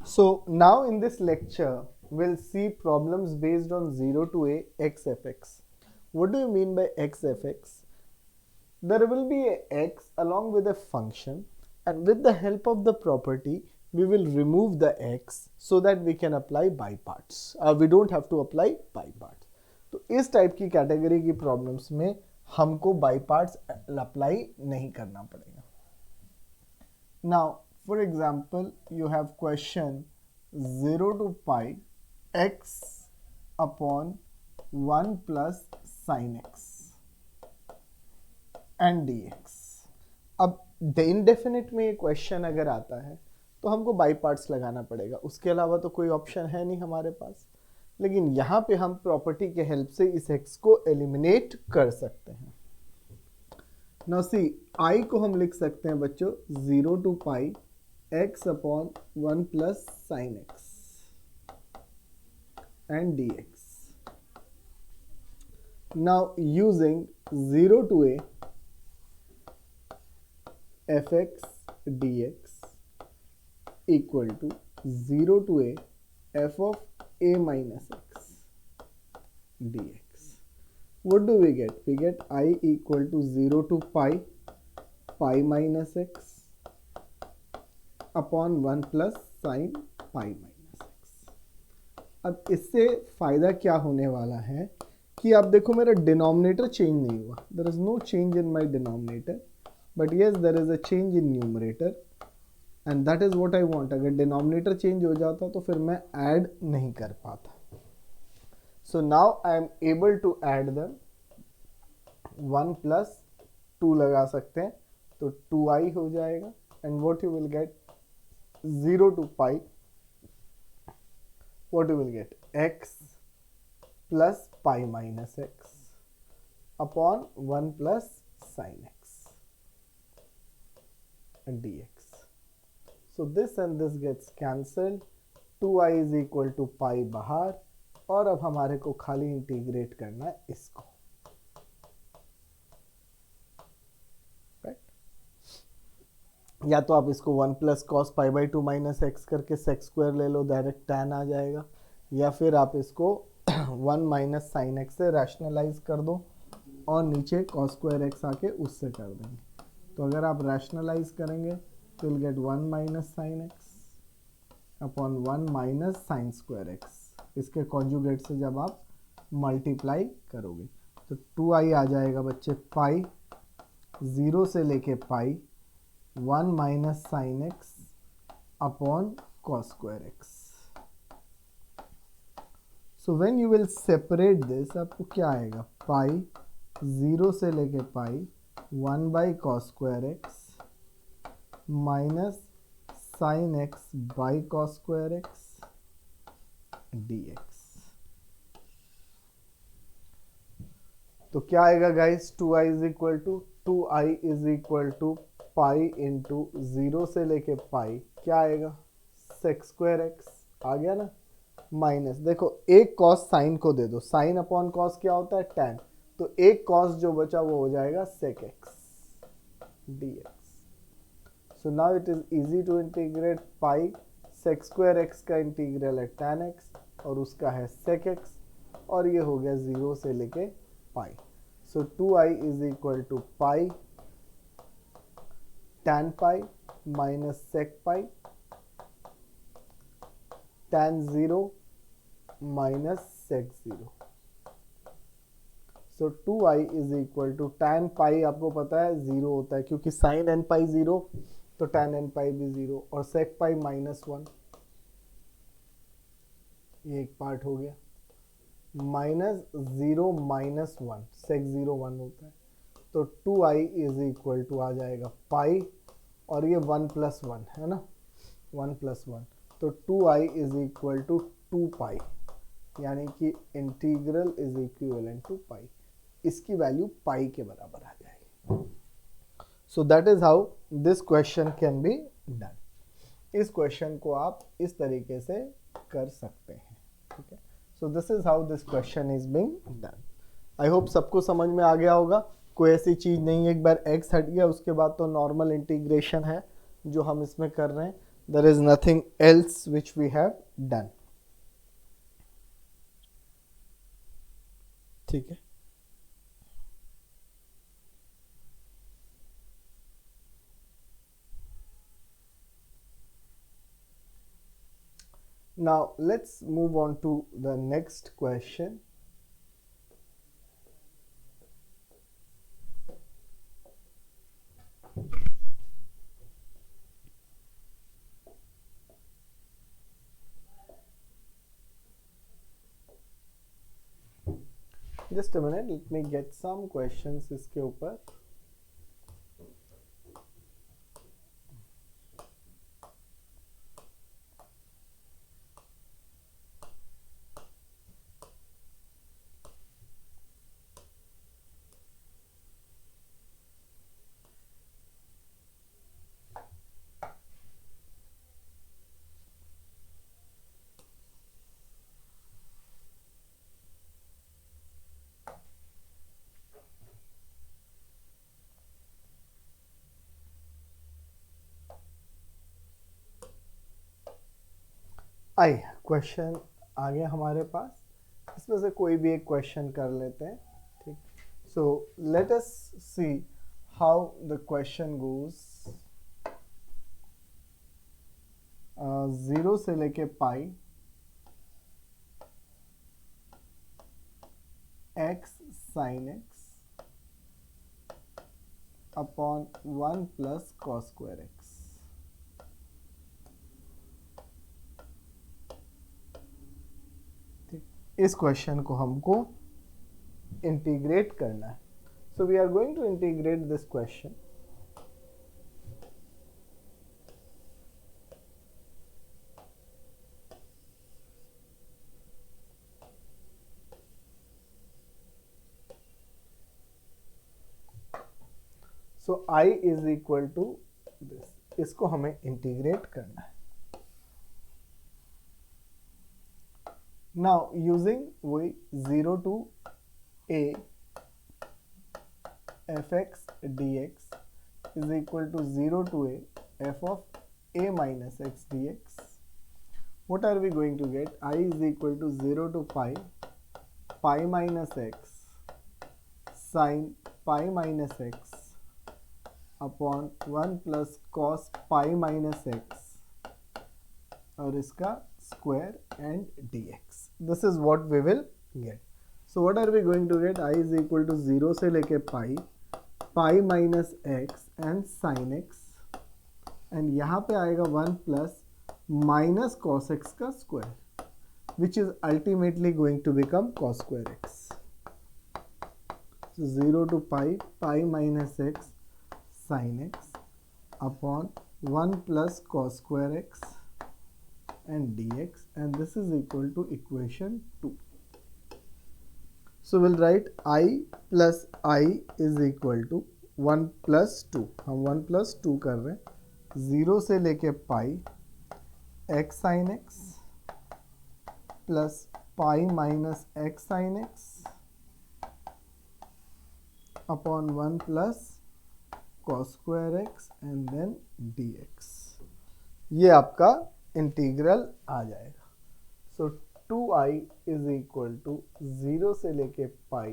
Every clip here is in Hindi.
So now in this lecture, we'll see problems based on 0 to a xfx. What do you mean by xfx? There will be a x along with a function, and with the help of the property, we will remove the x so that we can apply by parts. We don't have to apply by parts. तो इस टाइप की कैटेगरी की प्रॉब्लम्स में हमको बाई पार्ट्स अप्लाई नहीं करना पड़ेगा. Now, for example, you have question 0 to pi x upon 1 plus sin x and dx. अब इनडेफिनिट में ये क्वेश्चन अगर आता है तो हमको बाई पार्ट्स लगाना पड़ेगा, उसके अलावा तो कोई ऑप्शन है नहीं हमारे पास. लेकिन यहाँ पे हम प्रॉपर्टी के हेल्प से इस x को एलिमिनेट कर सकते हैं. नाउ सी i को हम लिख सकते हैं बच्चों 0 to pi x upon 1 plus sine x and dx. Now using 0 to a fx dx equal to 0 to a f of a minus x dx. What do we get? We get I equal to 0 to pi minus x upon 1 plus sin pi minus x. अब इससे फायदा क्या होने वाला है कि आप देखो मेरा डिनोमिनेटर चेंज नहीं हुआ. There is no change in my denominator, but yes there is a change in numerator, and that is what I want. अगर डिनोमिनेटर चेंज हो जाता तो फिर मैं ऐड नहीं कर पाता. So now I am able to add them. 1 plus 2 लगा सकते हैं तो 2i हो जाएगा, and what you will get 0 to pi, what you will get x plus pi minus x upon 1 plus sin x and dx. So this and this gets cancelled. 2i is equal to pi बाहर, और अब हमारे को खाली इंटीग्रेट करना है इसको. या तो आप इसको 1 plus cos pi by 2 minus x करके सेक्स स्क्वायर ले लो, डायरेक्ट टैन आ जाएगा. या फिर आप इसको 1 माइनस साइन एक्स से रैशनलाइज कर दो और नीचे कॉस स्क्वायर एक्स आके उससे कर देंगे. तो अगर आप रैशनलाइज करेंगे तो will get 1 minus sine x upon 1 minus sign square x. इसके कॉन्जुगेट से जब आप मल्टीप्लाई करोगे तो 2i आ जाएगा बच्चे पाई, 0 से लेके pi 1 minus sine x upon cos square x. So when you will separate this, आपको क्या आएगा पाई 0 से लेके pi 1 by cos square x minus sine x by cos square x dx. तो क्या आएगा guys? 2i is equal to 2i is equal to pi into 0 से लेके पाई क्या आएगा सेक्स स्क्वायर एक्स आ गया ना, माइनस देखो एक कॉस साइन को दे दो, साइन अपॉन कॉस क्या होता है टैन, तो एक कॉस जो बचा वो हो जाएगा sec x dx. So now it is easy to integrate pi, sec square x का इंटीग्रल है टैन एक्स और उसका है सेक एक्स, और ये हो गया 0 से लेके pi. So 2i is equal to pi tan pi minus sec pi tan 0 minus sec 0. So 2i is equal to tan pi, आपको पता है 0 होता है क्योंकि sin n pi 0 तो tan n pi भी 0, और sec pi minus 1, ये एक पार्ट हो गया. माइनस 0 माइनस 1 sec 0 1 होता है, तो 2i इज इक्वल टू आ जाएगा पाई, और ये 1 प्लस 1 है ना, 1 प्लस 1, तो 2i इज इक्वल टू 2 पाई, यानी कि इंटीग्रल इज इक्विवेलेंट टू पाई. इसकी वैल्यू पाई के बराबर आ जाएगी. So that is how this question can be done. इस क्वेश्चन को आप इस तरीके से कर सकते हैं. ठीक है, so this is how this question is being done. I hope सबको समझ में आ गया होगा. कोई ऐसी चीज़ नहीं है, एक बार x हट गया उसके बाद तो नॉर्मल इंटीग्रेशन है जो हम इसमें कर रहे हैं. There is nothing else which we have done. ठीक है. Now let's move on to the next question. Just a minute, let me get some questions इसके ऊपर. आई क्वेश्चन आ गया हमारे पास. इसमें से कोई भी एक क्वेश्चन कर लेते हैं. ठीक. So let us see how the question goes. 0 से लेके pi x sin x upon 1 plus cos square x. इस क्वेश्चन को हमको इंटीग्रेट करना है. So we are going to integrate this question. So i is equal to this. इसको हमें इंटीग्रेट करना है. Now using we 0 to a fx dx is equal to 0 to a f of a minus x dx. What are we going to get? I is equal to 0 to pi minus x sin pi minus x upon 1 plus cos pi minus x और इसका square and dx. This is what we will get. So what are we going to get? I is equal to 0 से लेके pi minus x and sin x and यहाँ पे आएगा 1 plus minus cos x का square which is ultimately going to become cos square x. So 0 to pi minus x sin x upon 1 plus cos square x and dx, and this is equal to equation 2. So we'll write I plus I is equal to 1 plus 2. हम 1 plus 2 कर रहे हैं. 0 से लेके pi x sin x plus pi minus x sin x upon 1 plus cos square x and then dx. ये आपका इंटीग्रल आ जाएगा. So 2i is equal to 0 से लेके पाई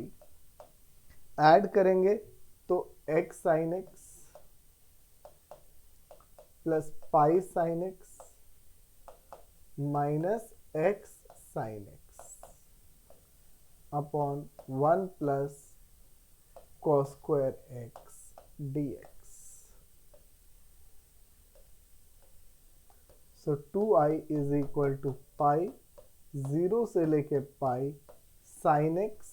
ऐड करेंगे तो x sin x plus pi sin x minus x sin x upon 1 plus cos square x dx. So 2i is equal to pi 0 से लेके pi sin x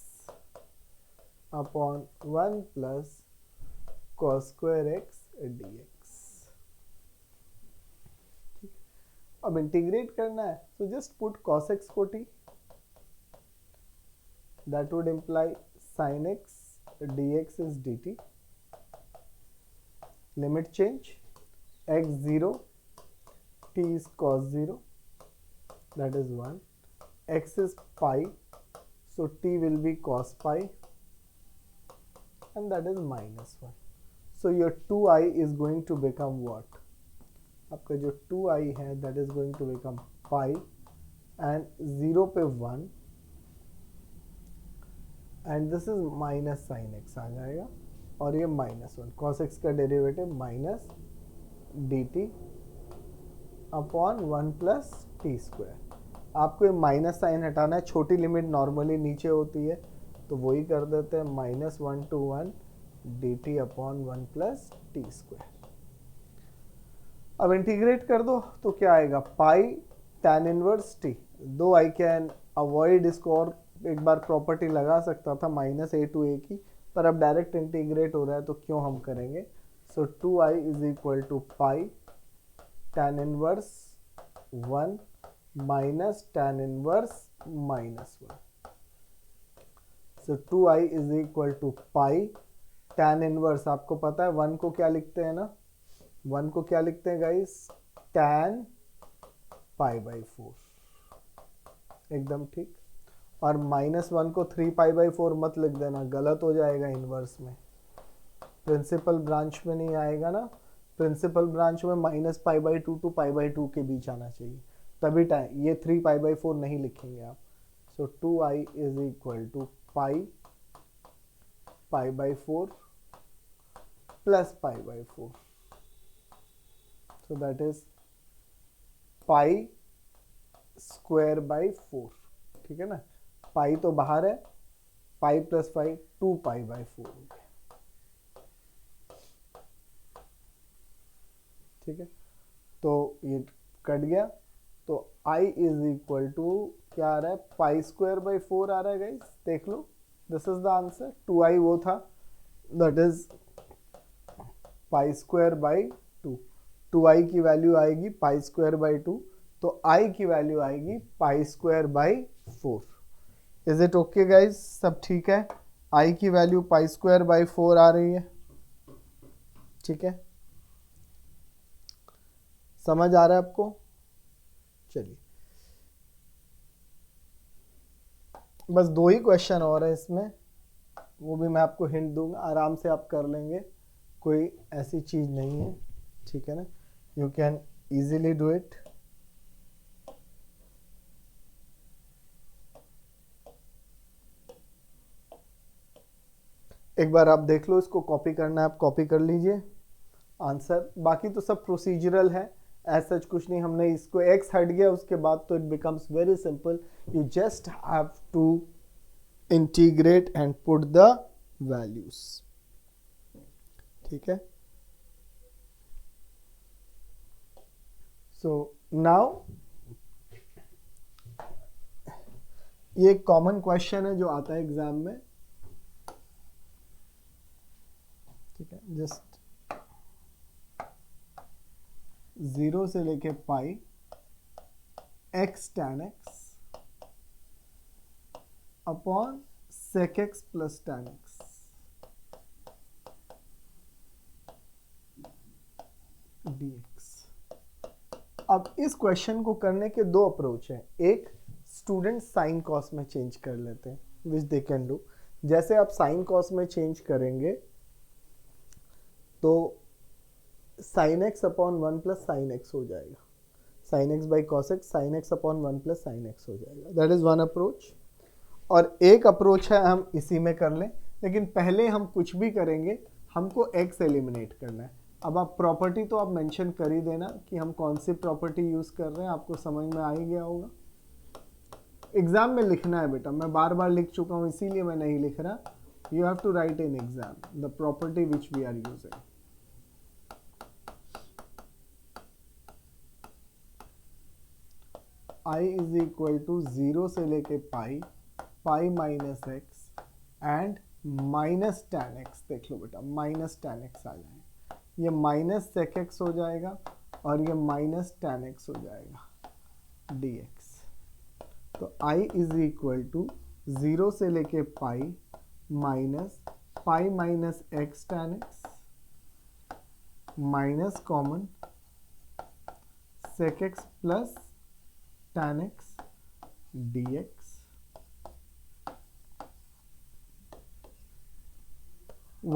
upon 1 plus cos square x dx. अब इंटीग्रेट करना है. So just put cos x को t. That would imply sin x dx is dt. Limit change x 0 t is cos 0, that is 1. X is pi, so t will be cos pi, and that is minus 1. So your 2i is going to become what? अब आपका जो 2i है that is going to become pi and 0 पे 1 and this is minus sine x आ जाएगा और ये -1 cos x का derivative minus dt upon 1 plus T square. आपको ये माइनस साइन हटाना है, छोटी लिमिट नॉर्मली नीचे होती है तो वही कर देते हैं, -1 to 1 dt upon 1 plus T square. अब इंटीग्रेट कर दो तो क्या आएगा, पाई tan इनवर्स टी। दो आई कैन अवॉइड इसको और एक बार प्रॉपर्टी लगा सकता था -a to a की, पर अब डायरेक्ट इंटीग्रेट हो रहा है तो क्यों हम करेंगे। So 2i is equal to pi tan inverse 1 minus tan inverse -1। So 2i is equal to pi tan inverse, आपको पता है 1 को क्या लिखते हैं ना, 1 को क्या लिखते हैं गाइस, tan π/4, एकदम ठीक। और -1 को 3π/4 मत लिख देना, गलत हो जाएगा इनवर्स में, प्रिंसिपल ब्रांच में नहीं आएगा ना। प्रिंसिपल ब्रांच में -π/2 टू π/2 के बीच आना चाहिए, तभी टाइम, ये 3π/4 नहीं लिखेंगे आप। So 2i is equal to pi π/4 plus π/4, so that is pi square by 4, ठीक है ना। पाई तो बाहर है, पाई प्लस पाई 2π/4 हो गया, ठीक है। तो ये कट गया, तो i इज इक्वल टू क्या आ रहा है, पाई स्क्वायर बाई 4 आ रहा है गाइस, देख लो, this is the answer. 2i वो था, that is pi square by 2। 2i की वैल्यू आएगी पाई स्क्वायर बाई 2, तो i की वैल्यू आएगी पाई square by 4। Is it okay guys, सब ठीक है। i की वैल्यू पाई स्क्वायर बाई 4 आ रही है, ठीक है, समझ आ रहा है आपको। चलिए, बस 2 ही क्वेश्चन और है इसमें, वो भी मैं आपको हिंट दूंगा, आराम से आप कर लेंगे, कोई ऐसी चीज नहीं है, ठीक है ना, you can easily do it. एक बार आप देख लो, इसको कॉपी करना है आप कॉपी कर लीजिए आंसर, बाकी तो सब प्रोसीजरल है, एज सच कुछ नहीं। हमने इसको x हट गया उसके बाद तो it becomes very simple, you just have to integrate and put the values, ठीक है। सो नाउ ये एक कॉमन क्वेश्चन है जो आता है एग्जाम में, ठीक है, जस्ट 0 से लेके pi x tan x upon sec x plus tan x dx। अब इस क्वेश्चन को करने के दो अप्रोच हैं, एक स्टूडेंट साइन कॉस में चेंज कर लेते हैं, विच दे कैन डू। जैसे आप साइन कॉस में चेंज करेंगे तो sign x upon 1 plus sine x हो जाएगा, sign x by cos x, sign x upon 1 plus sine x हो जाएगा, दैट इज वन अप्रोच। और एक अप्रोच है हम इसी में कर लें, लेकिन पहले हम कुछ भी करेंगे हमको एक्स एलिमिनेट करना है। अब आप प्रॉपर्टी तो आप मेंशन कर ही देना कि हम कौन सी प्रॉपर्टी यूज कर रहे हैं, आपको समझ में आ ही गया होगा। एग्जाम में लिखना है बेटा, मैं बार बार लिख चुका हूं इसीलिए मैं नहीं लिख रहा, you have to write in exam the property which we are using. i is equal to 0 से लेके pi, pi minus X and minus tan x, देख लो बेटा माइनस tan x आ जाएगा, ये माइनस sec x हो जाएगा और ये माइनस tan x हो जाएगा dx। तो i इज इक्वल टू 0 से लेके pi minus pi minus x tan x minus common sec x plus tan x dx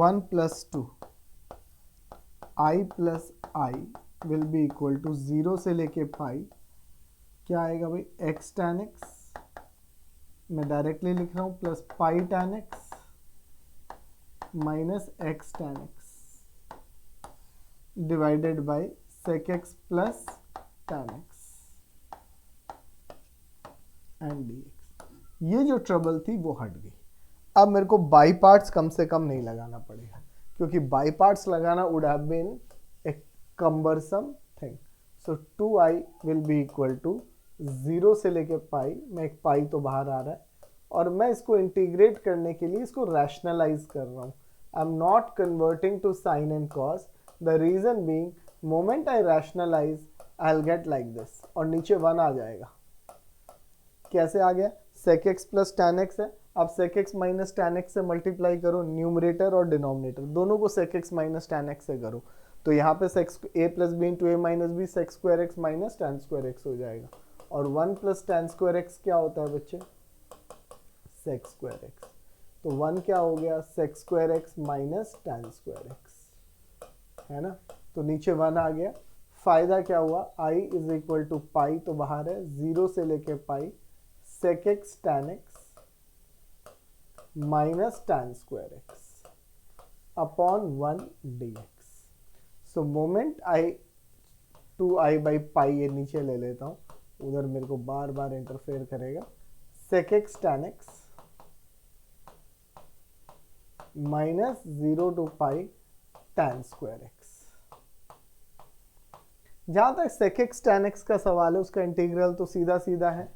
1 plus 2 i plus i will be equal to 0 से लेके पाई, क्या आएगा भाई, x tan x, मैं डायरेक्टली लिख रहा हूँ, plus pi tan x minus x tan x divided by sec x plus tan x and dx। ये जो ट्रबल थी वो हट गई। अब मेरे को बाई पार्ट्स कम से कम नहीं लगाना पड़ेगा, क्योंकि बाई पार्ट्स लगाना would have been a cumbersome thing. So 2i will be equal to 0 से लेके पाई, मैं एक पाई तो बाहर आ रहा है, और मैं इसको इंटीग्रेट करने के लिए इसको रैशनलाइज कर रहा हूँ। I am not converting to sine and cos, the reason being moment I rationalize I will get like this, और नीचे 1 आ जाएगा। कैसे आ गया, sec x plus tan x है, अब sec x minus tan x से मल्टीप्लाई करो, न्यूमरेटर और डिनोमिनेटर दोनों को sec x minus tan x से करो, तो यहाँ पे sec a plus B into A minus B sec square x minus tan square x हो जाएगा, और 1 प्लस tan स्क्वायर x क्या होता है बच्चे, sec स्क्वायर x, तो 1 क्या हो गया, sec square x minus tan square x, है ना, तो नीचे 1 आ गया। फायदा क्या हुआ, i is equal to pi तो बाहर है, 0 से लेके pi sec x tan x minus tan square x upon 1 dx। So moment I 2i by pi, ये नीचे ले लेता हूं, उधर मेरे को बार बार इंटरफेयर करेगा, sec x tan x minus 0 to pi tan square x। जहां तक sec x tan x का सवाल है, उसका इंटीग्रल तो सीधा सीधा है,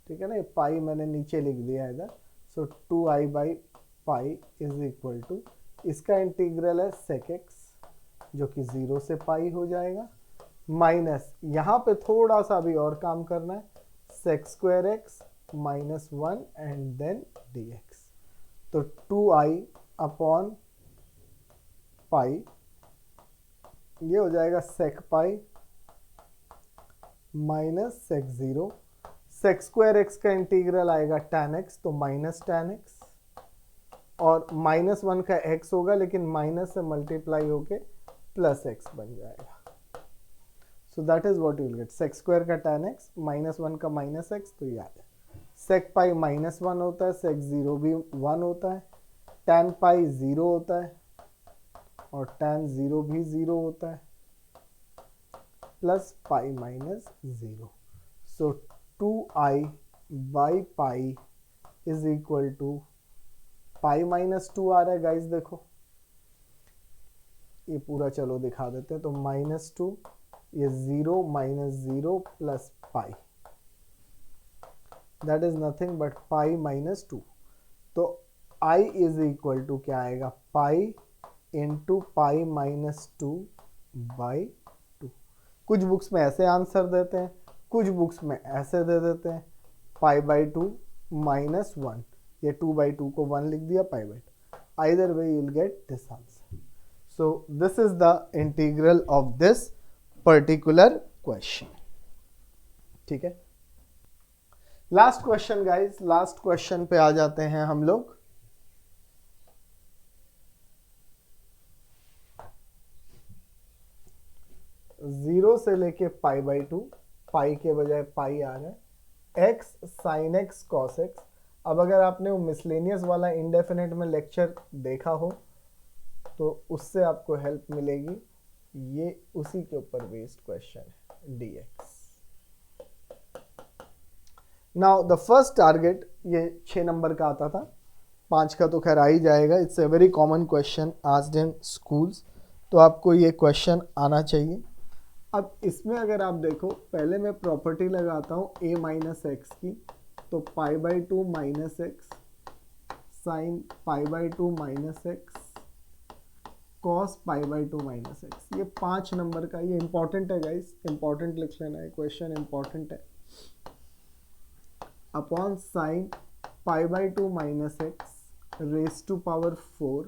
ठीक है ना, ये पाई मैंने नीचे लिख दिया है इधर। So 2i by pi is equal to, इसका इंटीग्रल है sec x जो कि 0 से पाई हो जाएगा, माइनस यहाँ पे थोड़ा सा भी और काम करना है, sec square x minus 1 and then dx, तो 2i अपॉन पाई, ये हो जाएगा sec pi minus sec 0, sec square x का इंटीग्रल आएगा tan x, तो माइनस tan x, और माइनस 1 का x होगा, लेकिन माइनस से मल्टीप्लाई होके प्लस x बन जाएगा। So that is what you will gate, sec square का tan x माइनस 1 का माइनस x, तो ये आ जाए। sec पाई माइनस 1 होता है, sec 0 भी 1 होता है, tan पाई 0 होता है, और tan 0 भी 0 होता है, plus pi minus 0। So 2i by pi is equal to, pi minus 2 आ रहा है गाइस, देखो ये पूरा चलो दिखा देते हैं, तो माइनस 2, ये 0 minus 0 plus pi, that is nothing but pi minus 2, तो i इज इक्वल टू क्या आएगा, pi into pi minus 2 by 2। कुछ बुक्स में ऐसे आंसर देते हैं, कुछ बुक्स में ऐसे दे देते हैं, पाई बाई 2 माइनस 1, ये 2 बाई 2 को 1 लिख दिया, पाई by 2, either way you will get this answer. So this is the integral of this particular question, ठीक है। Last question guys, last question पे आ जाते हैं हम लोग। जीरो से लेके पाई बाई 2, पाई के बजाय पाई आ रहा है, x sine x cos x। अब अगर आपने वो मिसलेनियस वाला इंडेफिनेट में लेक्चर देखा हो तो उससे आपको हेल्प मिलेगी, ये उसी के ऊपर बेस्ड क्वेश्चन है, dx। Now the first target, ये 6 नंबर का आता था, 5 का तो खैर आ ही जाएगा, it's a very common question asked in schools, तो आपको ये क्वेश्चन आना चाहिए। अब इसमें अगर आप देखो, पहले मैं प्रॉपर्टी लगाता हूँ a माइनस एक्स की, तो पाई by 2 minus x sign pi by 2 minus x cos pi by 2 minus x, ये 5 नंबर का, ये इंपॉर्टेंट है गाइस, इंपॉर्टेंट लिख लेना है, क्वेश्चन इंपॉर्टेंट है, upon sine pi by 2 minus x raise to power 4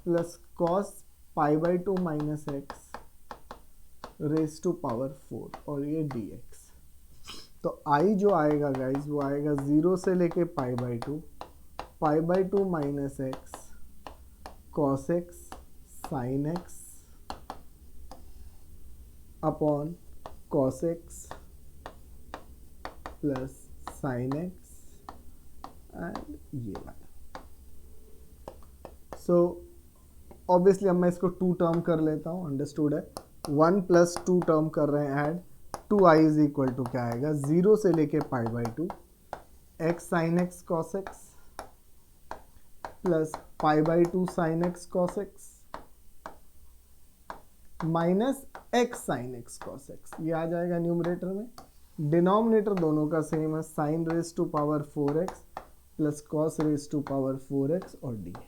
plus cos pi by 2 minus x raise to power 4, और ये dx। तो i जो आएगा गाइस, वो आएगा 0 से लेके pi by 2 minus x cos x sign x upon cos x plus sin x and ये वाला। सो ऑब्वियसली अब मैं इसको 2 टर्म कर लेता हूँ, अंडरस्टूड है। 1 प्लस 2 टर्म कर रहे हैं add, 2i is equal to क्या आएगा, 0 से लेके pi by 2 x sign x cos x plus pi by 2 sine x cos x minus x sign x cos x, ये आ जाएगा न्यूमरेटर में। डिनोमिनेटर दोनों का सेम है, sine raise to power 4x प्लस cos raise to power 4x और dx।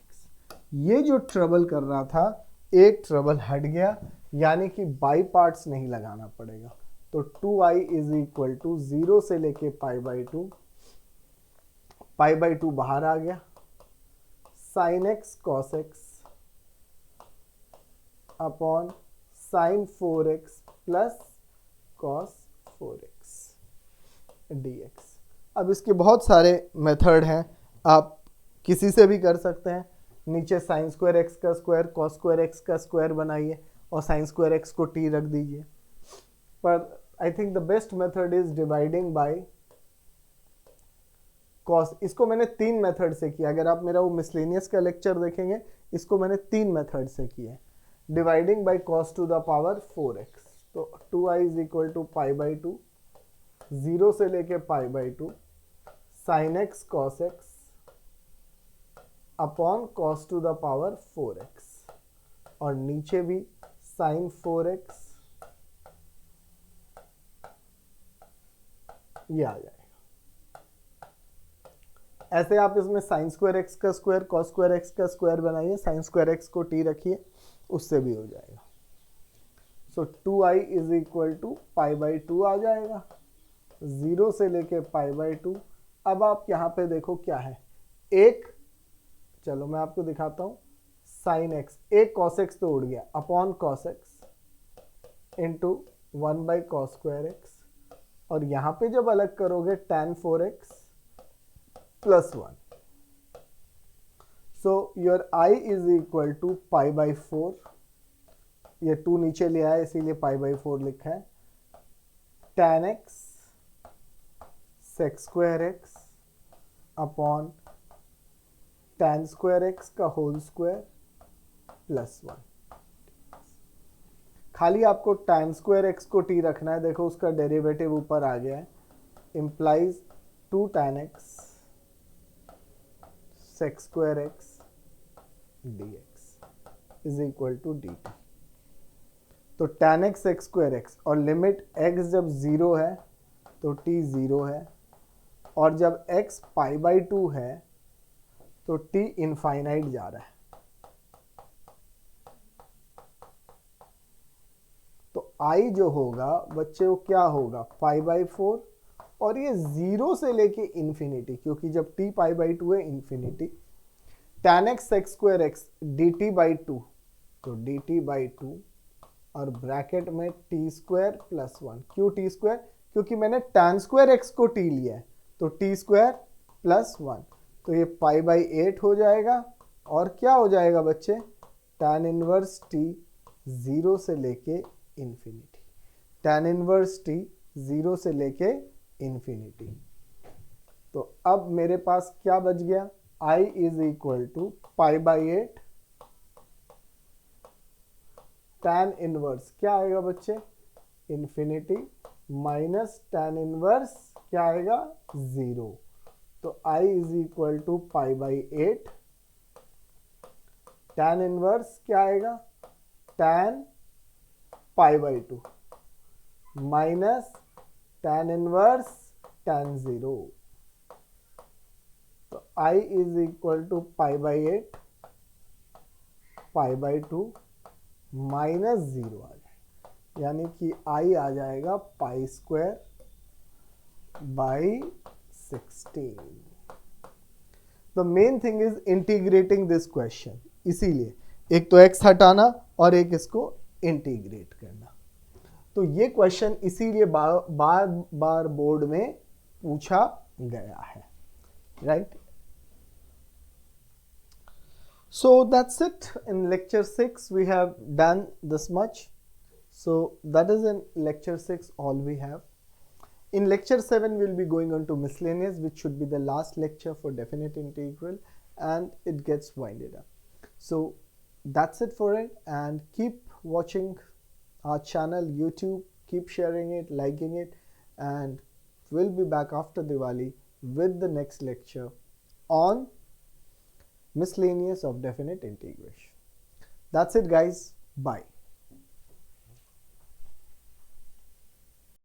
ये जो ट्रबल कर रहा था, एक ट्रबल हट गया, यानी कि बाई पार्ट्स नहीं लगाना पड़ेगा। तो 2i इज इक्वल टू 0 से लेके पाई बाई 2, पाई बाई 2 बाहर आ गया, sign x cos x upon sine 4x प्लस कॉस 4x dx। अब इसके बहुत सारे मेथड हैं, आप किसी से भी कर सकते हैं। नीचे साइन स्क्वायर एक्स का स्क्वायर कॉस स्क्वायर एक्स का स्क्वायर बनाइए और साइन स्क्वायर एक्स को t रख दीजिए। पर I think the best method is dividing by cos. इसको मैंने 3 मेथड से किया, अगर आप मेरा वो मिसलेनियस का लेक्चर देखेंगे, इसको मैंने 3 मेथड से किया। Dividing by cos to the power 4x, तो 2i is equal to pi by 2, 0 से लेके pi by 2 sine x cos x upon cos to the power 4x, और नीचे भी साइन 4x, ये आ जाएगा। ऐसे आप इसमें साइन स्क्वायर एक्स का स्क्वायर कॉस स्क्वायर एक्स का स्क्वायर बनाइए, साइन स्क्वायर एक्स को t रखिए, उससे भी हो जाएगा। So 2i is equal to pi by 2 आ जाएगा, 0 से लेके पाई बाई 2। अब आप यहाँ पे देखो क्या है, एक, चलो मैं आपको दिखाता हूँ, साइन एक्स, एक कॉस एक्स तो उड़ गया, upon cos x into 1 by cos square x, और यहाँ पे जब अलग करोगे tan 4x प्लस 1। So your i is equal to pi by 4, ये 2 नीचे ले आया इसीलिए पाई बाई 4 लिखा है, tan x sec square x upon tan square x का होल स्क्वायर प्लस 1। खाली आपको tan स्क्वायर एक्स को t रखना है, देखो उसका डेरिवेटिव ऊपर आ गया है, implies 2 tan x sec square x dx is equal to dt। तो tan x sec square x, और लिमिट x जब 0 है तो t 0 है, और जब x पाई बाई 2 है तो t इनफाइनाइट जा रहा है। तो i जो होगा बच्चे वो क्या होगा, पाई बाई 4, और ये 0 से लेके इन्फिनिटी, क्योंकि जब t पाई बाई 2 है infinity, tan x sec square x dt by 2, तो dt बाई 2, और ब्रैकेट में t स्क्वायर प्लस 1। क्यों t स्क्वायर, क्योंकि मैंने tan स्क्वायर एक्स को t लिया है, तो t स्क्वायर प्लस 1, तो ये पाई बाई 8 हो जाएगा, और क्या हो जाएगा बच्चे, tan इनवर्स t 0 से लेके इन्फिनिटी, tan इनवर्स t 0 से लेके इन्फिनिटी। तो अब मेरे पास क्या बच गया, i is equal to pi by 8 tan inverse, क्या आएगा बच्चे, इन्फिनिटी, माइनस tan इनवर्स क्या आएगा, 0। तो i is equal to pi by 8 tan inverse क्या आएगा, tan pi by 2 minus tan inverse tan 0। तो i is equal to pi by 8 pi by 2 minus 0 आ जाएगा, यानी कि i आ जाएगा pi square by 16। The main thing is integrating this question, इसीलिए एक तो x हटाना और एक इसको इंटीग्रेट करना। तो ये क्वेश्चन इसीलिए बार बार बोर्ड में पूछा गया है, right. So that's it. In lecture 6 we have done this much. So that is in lecture 6 all we have. In lecture 7 we'll be going on to miscellaneous, which should be the last lecture for definite integral, and it gets winded up. So that's it for it, and keep watching our channel YouTube, keep sharing it, liking it, and we'll be back after Diwali with the next lecture on miscellaneous of definite integration. That's it guys, bye.